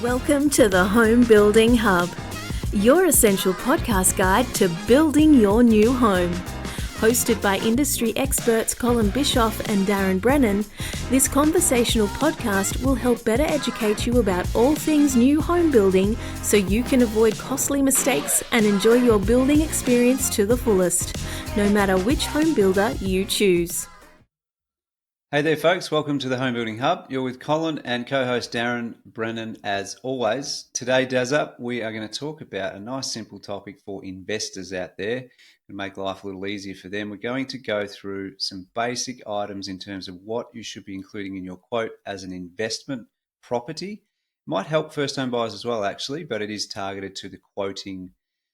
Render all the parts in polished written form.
Welcome to the Home Building Hub, your essential podcast guide to building your new home. Hosted by industry experts Colin Bischoff and Darren Brennan, this conversational podcast will help better educate you about all things new home building so you can avoid costly mistakes and enjoy your building experience to the fullest, no matter which home builder you choose. Hey there folks, welcome to the Home Building Hub. You're with Colin and co-host Darren Brennan as always. Today, Dazza, we are going to talk about a nice simple topic for investors out there and make life a little easier for them. We're going to go through some basic items in terms of what you should be including in your quote as an investment property. It might help first home buyers as well actually, but it is targeted to the quoting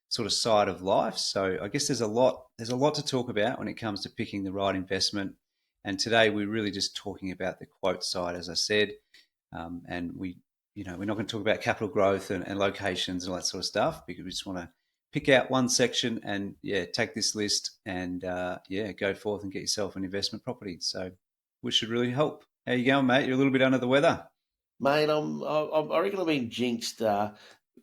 sort of side of life. So I guess there's a lot to talk about when it comes to picking the right investment. And today we're really just talking about the quote side, as I said, and we're not going to talk about capital growth and locations and all that sort of stuff because we just want to pick out one section and take this list and go forth and get yourself an investment property. So, which should really help. How you going, mate? You're a little bit under the weather, mate. I reckon I've been jinxed.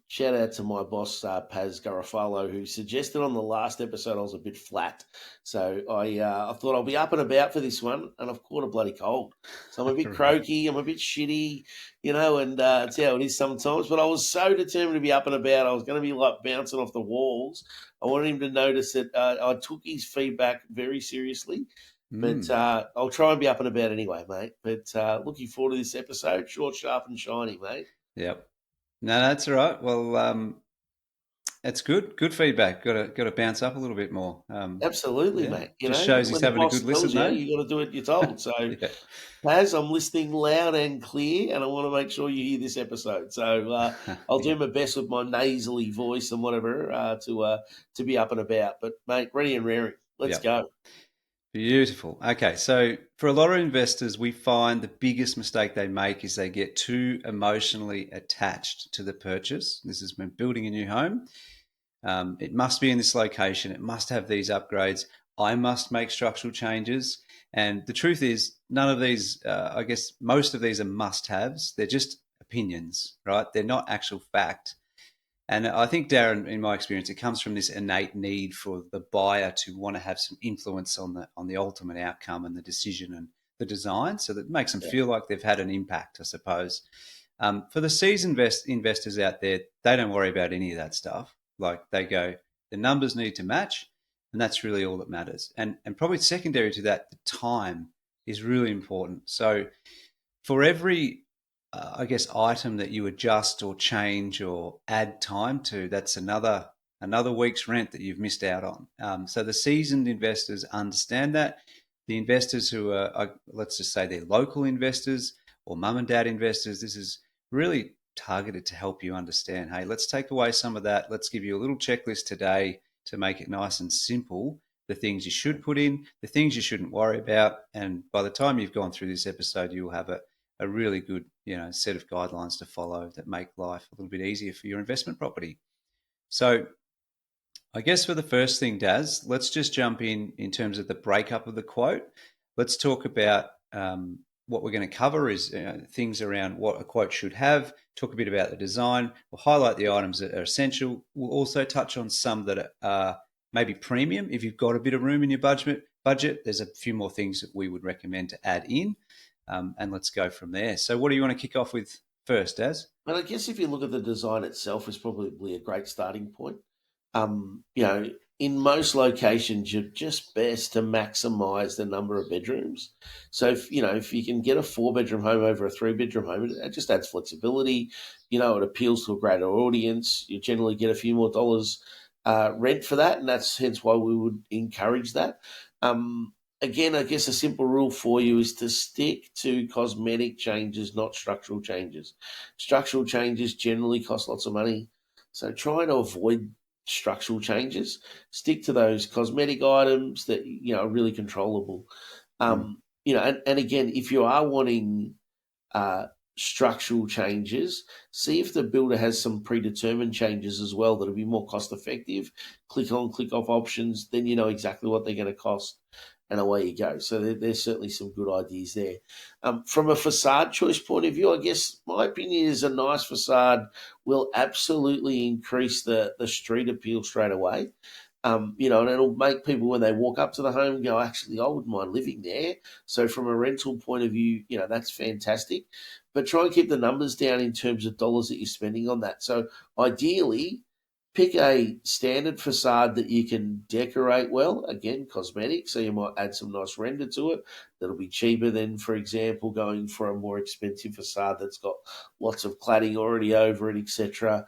Shout out to my boss, Paz Garofalo, who suggested on the last episode I was a bit flat. So I thought I'll be up and about for this one, and I've caught a bloody cold. So I'm a bit croaky, I'm a bit shitty, and it's how it is sometimes. But I was so determined to be up and about. I was going to be like bouncing off the walls. I wanted him to notice that I took his feedback very seriously. But I'll try and be up and about anyway, mate. But looking forward to this episode. Short, sharp and shiny, mate. Yep. No, that's all right. Well, that's good. Good feedback. Got to bounce up a little bit more. Absolutely, mate. Just shows he's having a good listen, though. You got to do what you're told. So, Paz, I'm listening loud and clear, and I want to make sure you hear this episode. So, I'll do my best with my nasally voice and whatever to be up and about. But, mate, ready and raring. Let's go. Beautiful. Okay, so for a lot of investors, we find the biggest mistake they make is they get too emotionally attached to the purchase. This is when building a new home. It must be in this location. It must have these upgrades. I must make structural changes. And the truth is, none of these, I guess most of these are must-haves. They're just opinions, right? They're not actual fact. And I think, Darren, in my experience, it comes from this innate need for the buyer to want to have some influence on the ultimate outcome and the decision and the design, so that it makes them feel like they've had an impact, I suppose. For the seasoned investors out there, they don't worry about any of that stuff. Like they go, the numbers need to match, and that's really all that matters. And probably secondary to that, the time is really important. So for every item that you adjust or change or add time to, that's another week's rent that you've missed out on. So the seasoned investors understand that. The investors who are, let's just say they're local investors or mum and dad investors, this is really targeted to help you understand, hey, let's take away some of that. Let's give you a little checklist today to make it nice and simple, the things you should put in, the things you shouldn't worry about. And by the time you've gone through this episode, you'll have a really good, set of guidelines to follow that make life a little bit easier for your investment property. So I guess for the first thing, Daz, let's just jump in terms of the breakup of the quote. Let's talk about what we're going to cover is things around what a quote should have, talk a bit about the design. We'll highlight the items that are essential. We'll also touch on some that are maybe premium. If you've got a bit of room in your budget, there's a few more things that we would recommend to add in. And let's go from there. So what do you want to kick off with first, Daz? Well, I guess if you look at the design itself, is probably a great starting point. In most locations, you're just best to maximise the number of bedrooms. So if you can get a 4-bedroom home over a 3-bedroom home, it just adds flexibility. It appeals to a greater audience. You generally get a few more dollars rent for that, and that's hence why we would encourage that. Again, I guess a simple rule for you is to stick to cosmetic changes, not structural changes. Structural changes generally cost lots of money, so try to avoid structural changes. Stick to those cosmetic items that are really controllable. And again, if you are wanting structural changes, see if the builder has some predetermined changes as well that'll be more cost effective. Click on, click off options, then you know exactly what they're going to cost. and away you go. So there's certainly some good ideas there. From a facade choice point of view, I guess my opinion is a nice facade will absolutely increase the street appeal straight away. And it'll make people, when they walk up to the home, go, actually, I wouldn't mind living there. So from a rental point of view, that's fantastic. But try and keep the numbers down in terms of dollars that you're spending on that. So ideally, pick a standard facade that you can decorate well, again, cosmetic, so you might add some nice render to it. That'll be cheaper than, for example, going for a more expensive facade that's got lots of cladding already over it, etc.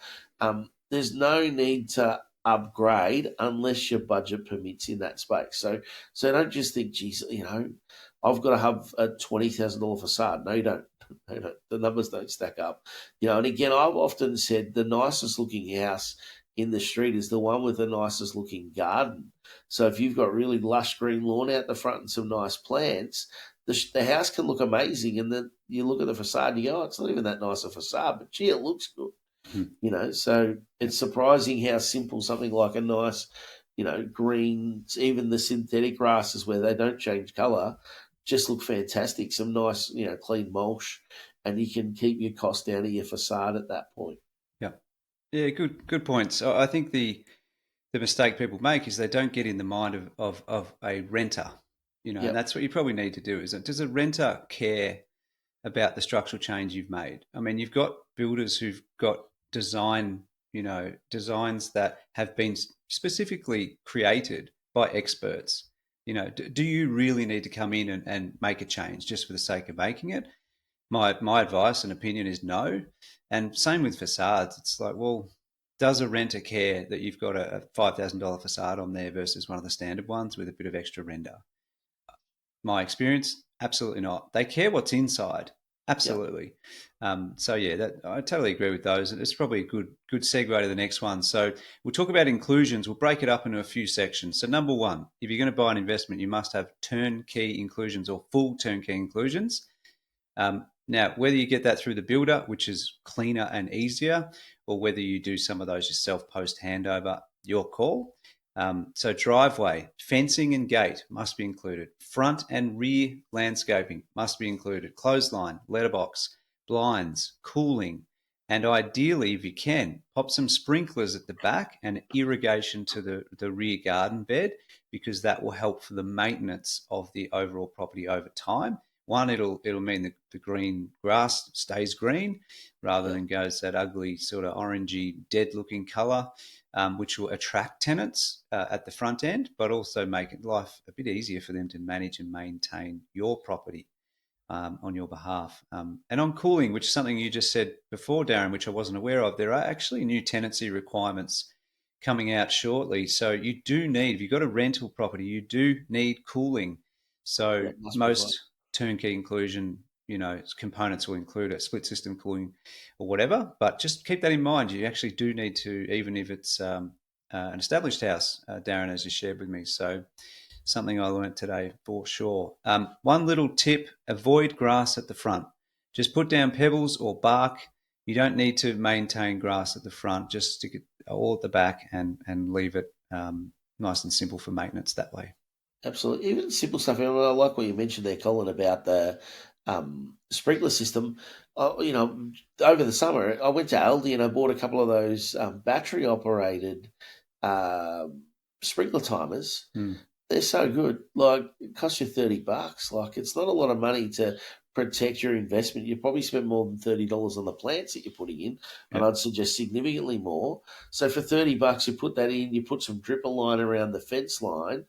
There's no need to upgrade unless your budget permits in that space. So don't just think, geez, I've got to have a $20,000 facade. No, you don't. No, you don't. The numbers don't stack up. And again, I've often said the nicest looking house in the street is the one with the nicest looking garden. So if you've got really lush green lawn out the front and some nice plants, the house can look amazing. And then you look at the facade and you go, oh, it's not even that nice a facade, but gee, it looks good. So it's surprising how simple something like a nice, green, even the synthetic grasses where they don't change colour, just look fantastic. Some nice, clean mulch, and you can keep your cost down to your facade at that point. Yeah, good points. I think the mistake people make is they don't get in the mind of a renter, and that's what you probably need to do. Does a renter care about the structural change you've made? I mean, you've got builders who've got designs that have been specifically created by experts. Do you really need to come in and make a change just for the sake of making it? My advice and opinion is no. And same with facades. It's like, well, does a renter care that you've got a $5,000 facade on there versus one of the standard ones with a bit of extra render? My experience, absolutely not. They care what's inside. Absolutely. Yep. I totally agree with those. And it's probably a good segue to the next one. So we'll talk about inclusions. We'll break it up into a few sections. So number one, if you're going to buy an investment, you must have turnkey inclusions or full turnkey inclusions. Now, whether you get that through the builder, which is cleaner and easier, or whether you do some of those yourself post handover, your call. So driveway, fencing and gate must be included. Front and rear landscaping must be included. Clothesline, letterbox, blinds, cooling, and ideally, if you can, pop some sprinklers at the back and irrigation to the rear garden bed, because that will help for the maintenance of the overall property over time. One, it'll mean the green grass stays green rather than goes that ugly sort of orangey, dead-looking colour, which will attract tenants at the front end, but also make life a bit easier for them to manage and maintain your property on your behalf. And on cooling, which is something you just said before, Darren, which I wasn't aware of, there are actually new tenancy requirements coming out shortly. So you do need, if you've got a rental property, you do need cooling. So most turnkey inclusion, components will include a split system cooling or whatever, but just keep that in mind. You actually do need to, even if it's an established house, Darren, as you shared with me. So something I learned today for sure. One little tip, avoid grass at the front. Just put down pebbles or bark. You don't need to maintain grass at the front. Just stick it all at the back and leave it nice and simple for maintenance that way. Absolutely. Even simple stuff. I like what you mentioned there, Colin, about the sprinkler system. Over the summer, I went to Aldi and I bought a couple of those battery-operated sprinkler timers. They're so good. Like, it costs you $30. Like, it's not a lot of money to protect your investment. You probably spend more than $30 on the plants that you're putting in, and I'd suggest significantly more. So for $30, you put that in, you put some dripper line around the fence line,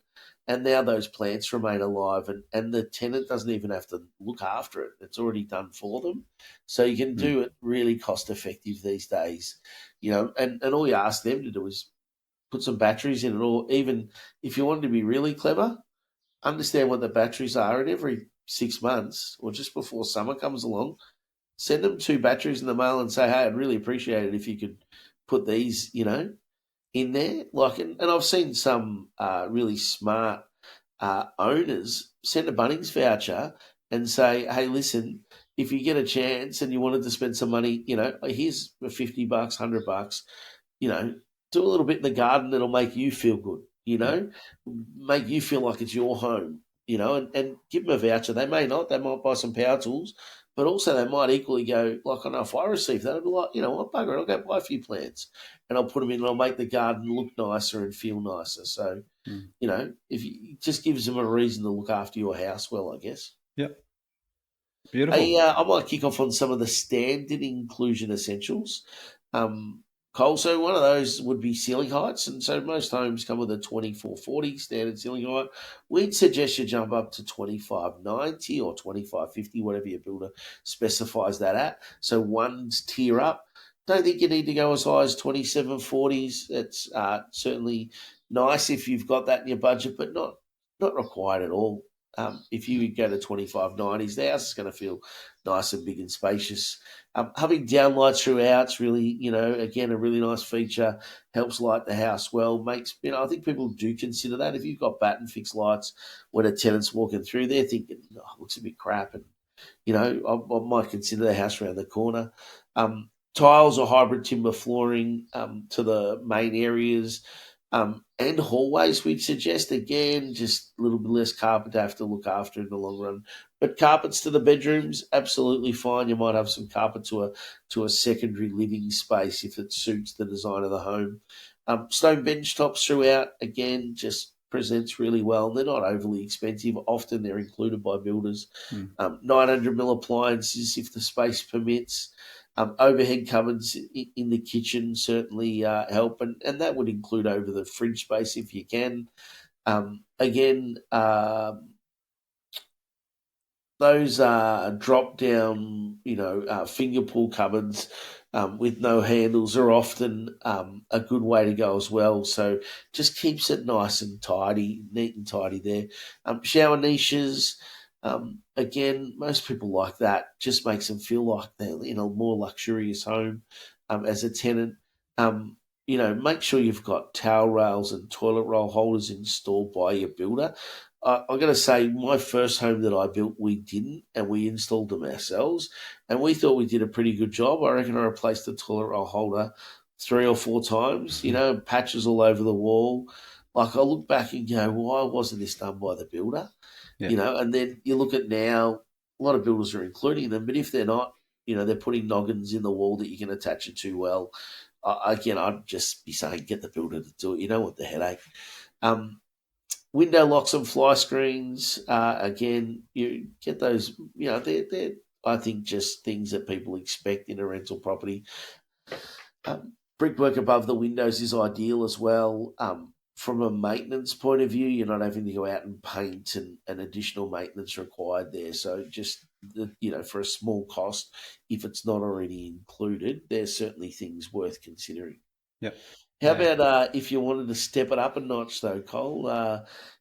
and now those plants remain alive, and the tenant doesn't even have to look after it. It's already done for them. So you can do it really cost effective these days, and all you ask them to do is put some batteries in it, or even if you wanted to be really clever, understand what the batteries are, and every 6 months or just before summer comes along, send them 2 batteries in the mail and say, hey, I'd really appreciate it if you could put these, in there. Like, and I've seen some really smart owners send a Bunnings voucher and say, hey, listen, if you get a chance and you wanted to spend some money, here's $50, $100, do a little bit in the garden that'll make you feel good, make you feel like it's your home. and give them a voucher. They may not. They might buy some power tools, but also they might equally go, like, I know if I receive that, I'd be like, you know what, bugger it, I'll go buy a few plants and I'll put them in and I'll make the garden look nicer and feel nicer. So, Mm. if it just gives them a reason to look after your house well, I guess. Yep. Beautiful. I might kick off on some of the standard inclusion essentials. Cole, so one of those would be ceiling heights. And so most homes come with a 2440 standard ceiling height. We'd suggest you jump up to 2590 or 2550, whatever your builder specifies that at. So one's tier up. Don't think you need to go as high as 2740s. It's certainly nice if you've got that in your budget, but not required at all. If you go to 2590s, the house is going to feel nice and big and spacious. Having downlights throughout is really, again, a really nice feature. Helps light the house well. Makes, I think people do consider that. If you've got batten fixed lights when a tenant's walking through, they're thinking, oh, it looks a bit crap. And, I might consider the house around the corner. Tiles or hybrid timber flooring to the main areas. And hallways, we'd suggest, again, just a little bit less carpet to have to look after in the long run. But carpets to the bedrooms, absolutely fine. You might have some carpet to a secondary living space if it suits the design of the home. Stone bench tops throughout, again, just presents really well. They're not overly expensive. Often they're included by builders. 900mm appliances if the space permits. Overhead cupboards in the kitchen certainly help, and that would include over the fridge space if you can. Again, those drop-down, finger pull cupboards with no handles are often a good way to go as well. So just keeps it nice and tidy, neat and tidy there. Shower niches. Again, most people like that. Just makes them feel like they're in a more luxurious home as a tenant. Make sure you've got towel rails and toilet roll holders installed by your builder. I'm going to say my first home that I built, we didn't, and we installed them ourselves, and we thought we did a pretty good job. I reckon I replaced the toilet roll holder 3 or 4 times, patches all over the wall. Like, I look back and go, why wasn't this done by the builder? Yeah. And then you look at now, a lot of builders are including them, but if they're not, they're putting noggins in the wall that you can attach it to well. Again, I'd just be saying, get the builder to do it. You don't want the headache. Window locks and fly screens, again, you get those, they're, I think, just things that people expect in a rental property. Brickwork above the windows is ideal as well. From a maintenance point of view, you're not having to go out and paint and additional maintenance required there. So just, for a small cost, if it's not already included, there's certainly things worth considering. Yep. How about if you wanted to step it up a notch, though, Cole?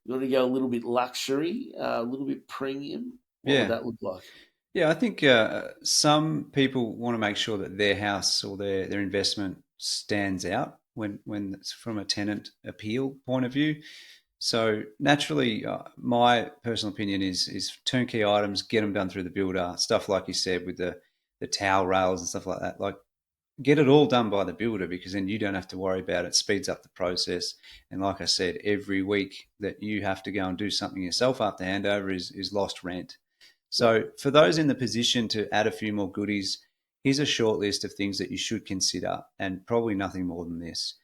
You want to go a little bit luxury, a little bit premium? What would that look like? Yeah, I think some people want to make sure that their house or their investment stands out when it's from a tenant appeal point of view. So naturally, my personal opinion is turnkey items, get them done through the builder. Stuff like you said with the towel rails and stuff like that. Like, get it all done by the builder, because then you don't have to worry about it. Speeds up the process. And like I said, every week that you have to go and do something yourself after handover is lost rent. So for those in the position to add a few more goodies, here's a short list of things that you should consider, and probably nothing more than this.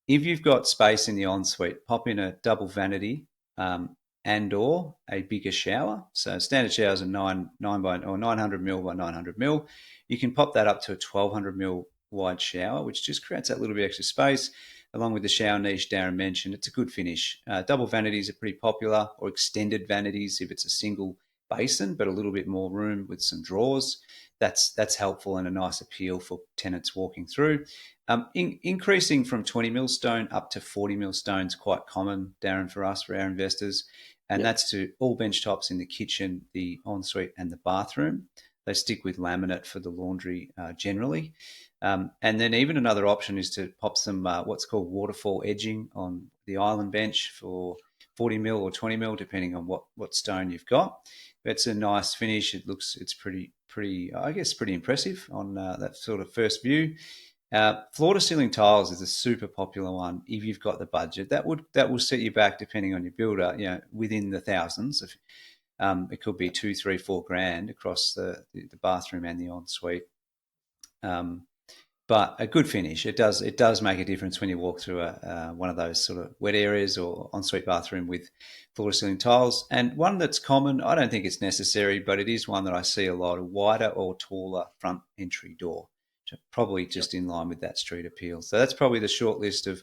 If you've got space in the ensuite, pop in a double vanity and or a bigger shower. So standard showers are 900 mil by 900 mil. You can pop that up to a 1200 mil wide shower, which just creates that little bit extra space, along with the shower niche Darren mentioned. It's a good finish. Double vanities are pretty popular, or extended vanities if it's a single basin, but a little bit more room with some drawers. That's helpful and a nice appeal for tenants walking through. Increasing from 20 mil stone up to 40 mil stone is quite common, Darren, for us, for our investors. And that's to all bench tops in the kitchen, the ensuite and the bathroom. They stick with laminate for the laundry generally. And then even another option is to pop some what's called waterfall edging on the island bench for 40 mil or 20 mil, depending on what stone you've got. It's a nice finish. It's pretty, I guess, pretty impressive on that sort of first view. Floor to ceiling tiles is a super popular one. If you've got the budget, that will set you back, depending on your builder, within the thousands. It could be 2, 3, 4 grand across the bathroom and the ensuite. But a good finish, it does make a difference when you walk through one of those sort of wet areas or ensuite bathroom with floor to ceiling tiles. And one that's common, I don't think it's necessary, but it is one that I see a lot: a wider or taller front entry door, probably just in line with that street appeal. So that's probably the short list of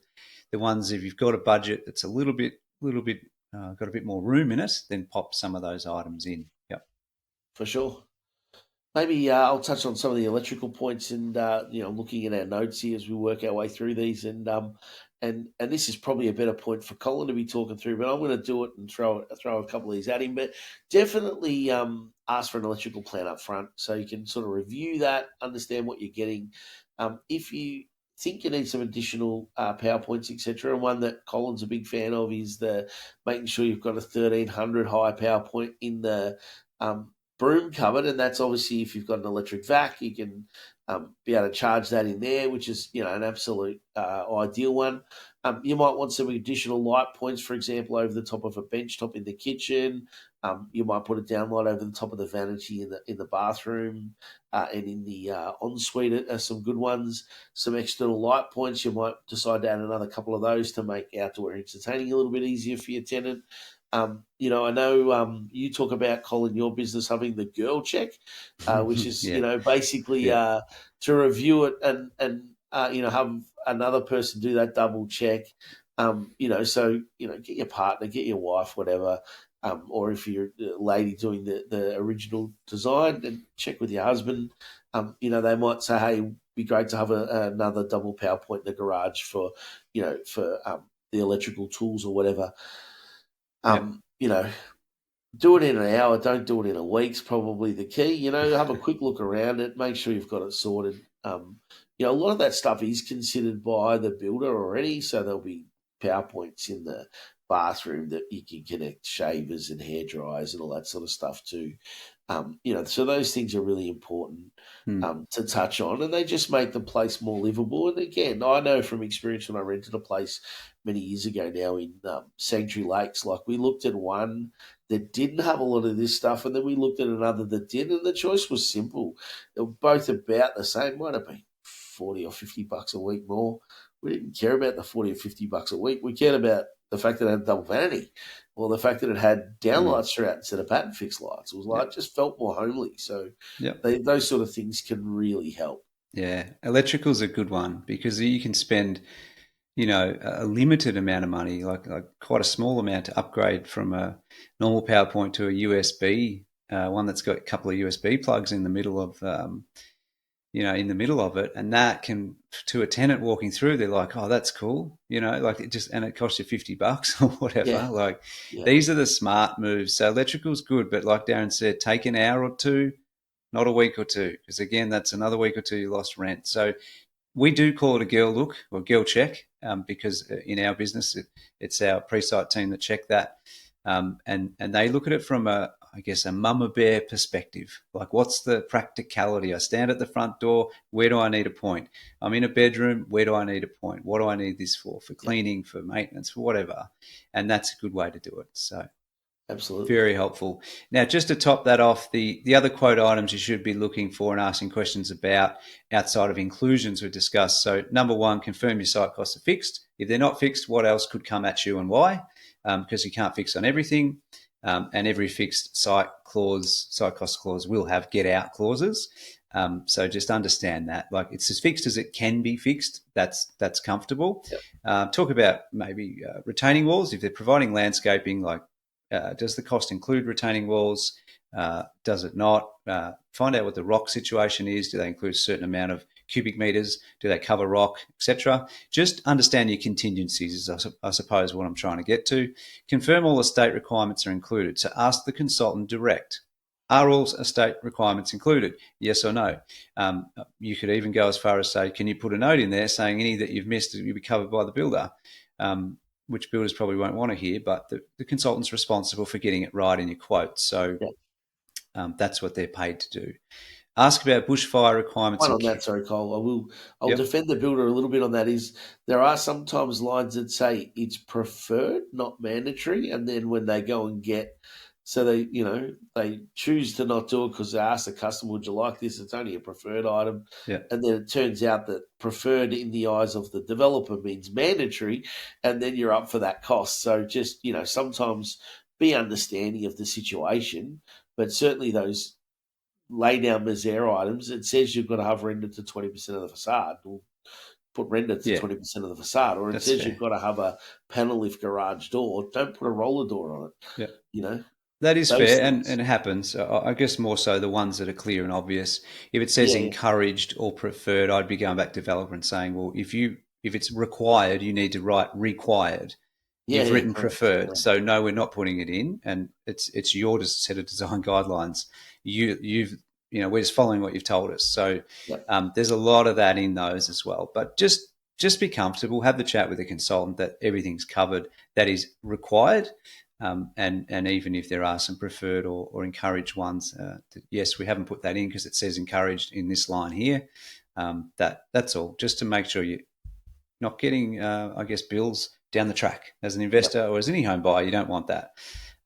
the ones. If you've got a budget that's a little bit got a bit more room in it, then pop some of those items in. Yep. For sure. Maybe I'll touch on some of the electrical points, and looking at our notes here as we work our way through these, and this is probably a better point for Colin to be talking through, but I'm going to do it and throw a couple of these at him. But definitely ask for an electrical plan up front, so you can sort of review that, understand what you're getting. If you think you need some additional power points, etc., and one that Colin's a big fan of is the making sure you've got a 1300 high power point in the broom cupboard, and that's obviously if you've got an electric vac, you can be able to charge that in there, which is an absolute ideal one. You might want some additional light points, for example, over the top of a bench top in the kitchen. You might put a downlight over the top of the vanity in the bathroom, and in the ensuite are some good ones. Some external light points, you might decide to add another couple of those to make outdoor entertaining a little bit easier for your tenant. I know you talk about, Colin, your business having the girl check, which is basically to review it and have another person do that double check. So get your partner, get your wife, whatever, or if you're a lady doing the original design, then check with your husband. They might say, hey, it'd be great to have another double power point in the garage for the electrical tools or whatever. Do it in an hour, don't do it in a week's probably the key. Have a quick look around it, make sure you've got it sorted. A lot of that stuff is considered by the builder already, so there'll be power points in the bathroom that you can connect shavers and hair dryers and all that sort of stuff too. So those things are really important to touch on, and they just make the place more livable. And again, I know from experience when I rented a place many years ago now in Sanctuary Lakes, like we looked at one that didn't have a lot of this stuff, and then we looked at another that did, and the choice was simple. They were both about the same. Might have been $40 or $50 a week more. We didn't care about the $40 or $50 a week. We cared about the fact that it had double vanity, or the fact that it had downlights throughout instead of pattern fixed lights. It was like, it just felt more homely. So those sort of things can really help. Yeah, electrical's a good one because you can spend, a limited amount of money, like quite a small amount, to upgrade from a normal power point to a USB, one that's got a couple of USB plugs in the middle of it, and that can, to a tenant walking through, they're like, oh, that's cool, and it costs you $50 or whatever. These are the smart moves. So electrical's good, but like Darren said, take an hour or two, not a week or two, because again, that's another week or two you lost rent. So we do call it a girl look or girl check, because in our business, it's our pre-site team that check that, and they look at it from a mama bear perspective. Like, what's the practicality? I stand at the front door. Where do I need a point? I'm in a bedroom. Where do I need a point? What do I need this for? For cleaning, for maintenance, for whatever. And that's a good way to do it. So absolutely, very helpful. Now, just to top that off, the other quote items you should be looking for and asking questions about outside of inclusions we discussed. So number one, confirm your site costs are fixed. If they're not fixed, what else could come at you and why? Because you can't fix on everything. And every fixed site cost clause will have get out clauses. So just understand that, like, it's as fixed as it can be fixed. That's comfortable. Talk about maybe retaining walls. If they're providing landscaping, like, does the cost include retaining walls? Does it not? Find out what the rock situation is. Do they include a certain amount of cubic meters? Do they cover rock, etc.? Just understand your contingencies is, I suppose, what I'm trying to get to. Confirm all estate requirements are included. So ask the consultant direct. Are all estate requirements included? Yes or no? You could even go as far as say, can you put a note in there saying any that you've missed will be covered by the builder? Which builders probably won't want to hear, but the consultant's responsible for getting it right in your quote. So that's what they're paid to do. Ask about bushfire requirements. One on that, sorry, Cole. I'll Yep. defend the builder a little bit on that. Is there are sometimes lines that say it's preferred, not mandatory, and then when they go and get, so they choose to not do it because they ask the customer, "Would you like this?" It's only a preferred item, Yeah. and then it turns out that preferred in the eyes of the developer means mandatory, and then you're up for that cost. So just sometimes be understanding of the situation, but certainly those lay down Mazair items, it says you've got to have render to 20% of the facade. We'll put render to 20% of the facade. Or it says fair. you've got to have a panel lift garage door. Don't put a roller door on it. Yeah. That is those fair, things. and it happens. I guess more so the ones that are clear and obvious. If it says encouraged or preferred, I'd be going back to developer and saying, well, if it's required, you need to write required. You've written preferred, so no, we're not putting it in, and it's your set of design guidelines. We're just following what you've told us. So there's a lot of that in those as well. But just be comfortable, have the chat with the consultant that everything's covered that is required. And even if there are some preferred or encouraged ones, yes, we haven't put that in because it says encouraged in this line here. That's all, just to make sure you're not getting, bills down the track. As an investor or as any home buyer, you don't want that.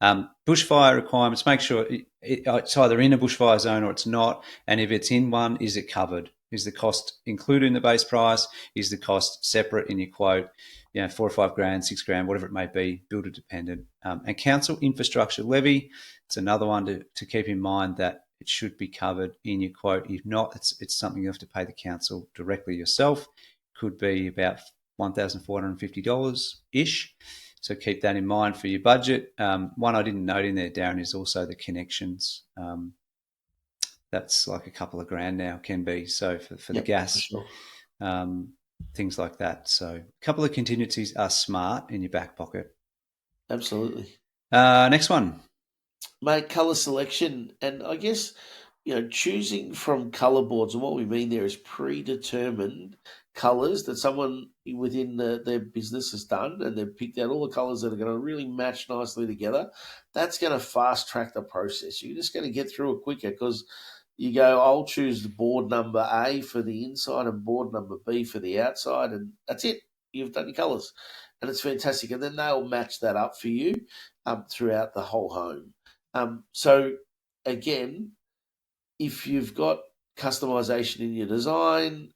Bushfire requirements, make sure it's either in a bushfire zone or it's not. And if it's in one, is it covered? Is the cost included in the base price? Is the cost separate in your quote? 4 or 5 grand, 6 grand, whatever it may be, builder dependent. And council infrastructure levy, it's another one to keep in mind that it should be covered in your quote. If not, it's something you have to pay the council directly yourself. Could be about $1,450-ish. So keep that in mind for your budget. One I didn't note in there, Darren, is also the connections. That's like a couple of grand now, can be. So for the gas, sure. Things like that. So a couple of contingencies are smart in your back pocket. Absolutely. Next one. Mate, colour selection. And I guess, choosing from colour boards, and what we mean there is predetermined colours that someone within their business has done, and they've picked out all the colours that are going to really match nicely together. That's going to fast track the process. You're just going to get through it quicker because you go, I'll choose the board number A for the inside and board number B for the outside, and that's it. You've done your colours, and it's fantastic. And then they'll match that up for you throughout the whole home. So again, if you've got customization in your design,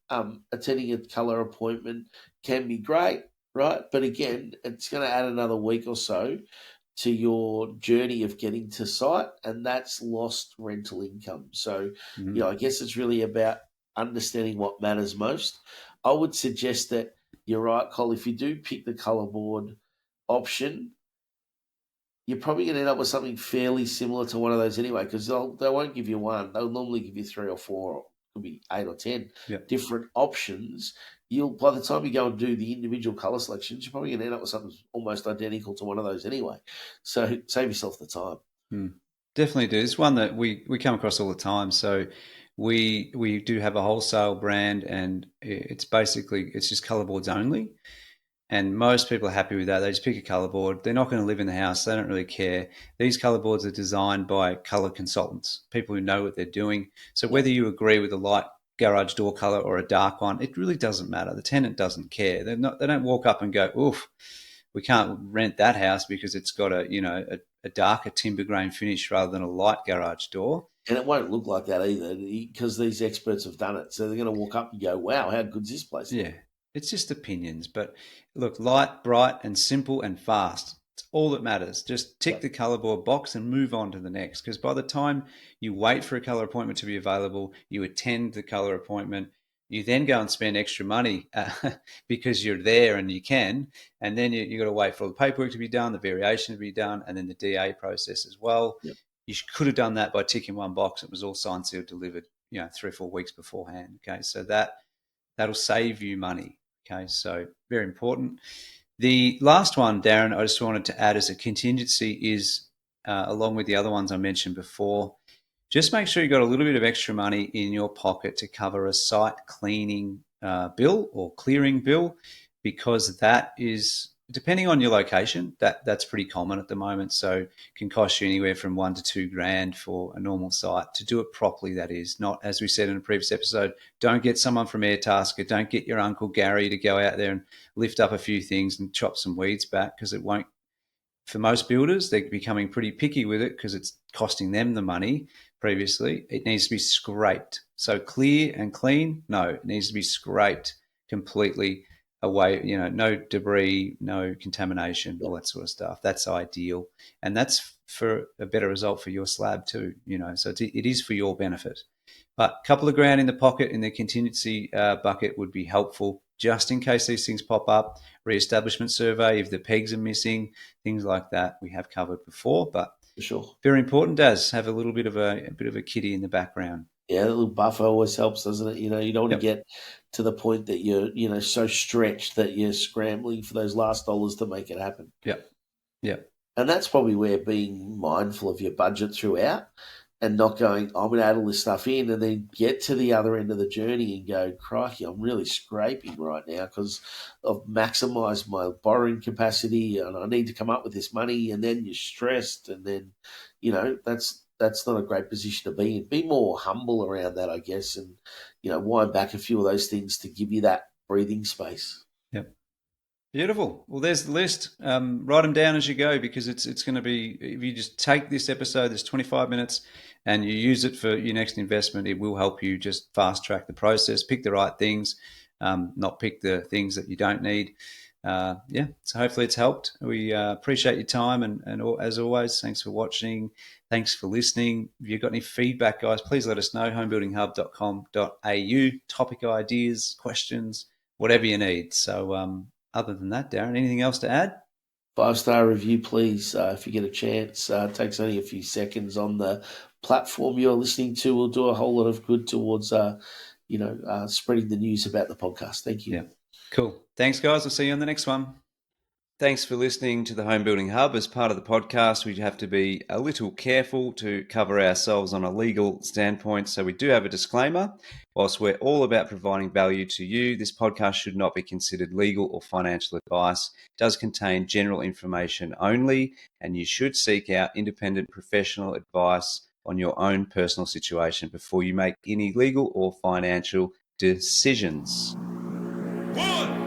attending a colour appointment can be great, right? But again, it's going to add another week or so to your journey of getting to site, and that's lost rental income. So, I guess it's really about understanding what matters most. I would suggest that you're right, Cole, if you do pick the colour board option, you're probably going to end up with something fairly similar to one of those anyway, because they won't give you one. They'll normally give you 3 or 4, or could be 8 or 10 different options. By the time you go and do the individual colour selections, you're probably going to end up with something almost identical to one of those anyway. So save yourself the time. Definitely do. It's one that we come across all the time. So we do have a wholesale brand, and it's just colour boards only. And most people are happy with that. They just pick a colour board. They're not going to live in the house. They don't really care. These colour boards are designed by colour consultants, people who know what they're doing. So whether you agree with a light garage door colour or a dark one, it really doesn't matter. The tenant doesn't care. They don't walk up and go, oof, we can't rent that house because it's got a darker timber grain finish rather than a light garage door. And it won't look like that either because these experts have done it. So they're going to walk up and go, wow, how good's this place? Yeah. It's just opinions, but look, light, bright, and simple and fast. It's all that matters. Just tick the colour board box and move on to the next, because by the time you wait for a colour appointment to be available, you attend the colour appointment, you then go and spend extra money because you're there and you can, and then you got to wait for all the paperwork to be done, the variation to be done, and then the DA process as well. Yep. You could have done that by ticking one box. It was all signed, sealed, delivered, 3 or 4 weeks beforehand. Okay, so that'll save you money. Okay, so very important. The last one, Darren, I just wanted to add as a contingency is, along with the other ones I mentioned before, just make sure you've got a little bit of extra money in your pocket to cover a site cleaning bill or clearing bill, because that is depending on your location, that's pretty common at the moment. So it can cost you anywhere from $1,000 to $2,000 for a normal site to do it properly. That is not, as we said in a previous episode, don't get someone from Airtasker, don't get your Uncle Gary to go out there and lift up a few things and chop some weeds back, because it won't. For most builders, they're becoming pretty picky with it because it's costing them the money previously. It needs to be scraped. So clear and clean, no, it needs to be scraped completely away, no debris, no contamination, all that sort of stuff. That's ideal. And that's for a better result for your slab too, so it is for your benefit. But a couple of grand in the pocket in the contingency bucket would be helpful, just in case these things pop up. Re-establishment survey, if the pegs are missing, things like that we have covered before. But for sure, very important, does have a little bit of a kitty in the background. Yeah, a little buffer always helps, doesn't it? You don't want to get to the point that you're so stretched that you're scrambling for those last dollars to make it happen. Yeah. And that's probably where being mindful of your budget throughout and not going, I'm going to add all this stuff in, and then get to the other end of the journey and go, crikey, I'm really scraping right now because I've maximised my borrowing capacity and I need to come up with this money, and then you're stressed, and then, that's not a great position to be in. Be more humble around that, I guess, and, wind back a few of those things to give you that breathing space. Yep. Beautiful. Well, there's the list. Write them down as you go, because it's going to be, if you just take this episode, there's 25 minutes, and you use it for your next investment, it will help you just fast track the process, pick the right things, not pick the things that you don't need. So hopefully it's helped. We appreciate your time, and as always, thanks for watching. Thanks for listening. If you've got any feedback, guys, please let us know. homebuildinghub.com.au, topic ideas, questions, whatever you need. So other than that, Darren, anything else to add? 5-star review, please, if you get a chance. It takes only a few seconds on the platform you're listening to. Will do a whole lot of good towards, spreading the news about the podcast. Thank you. Yeah, cool. Thanks, guys. I'll see you on the next one. Thanks for listening to the Home Building Hub. As part of the podcast, we have to be a little careful to cover ourselves on a legal standpoint. So we do have a disclaimer. Whilst we're all about providing value to you, this podcast should not be considered legal or financial advice. It does contain general information only, and you should seek out independent professional advice on your own personal situation before you make any legal or financial decisions. 1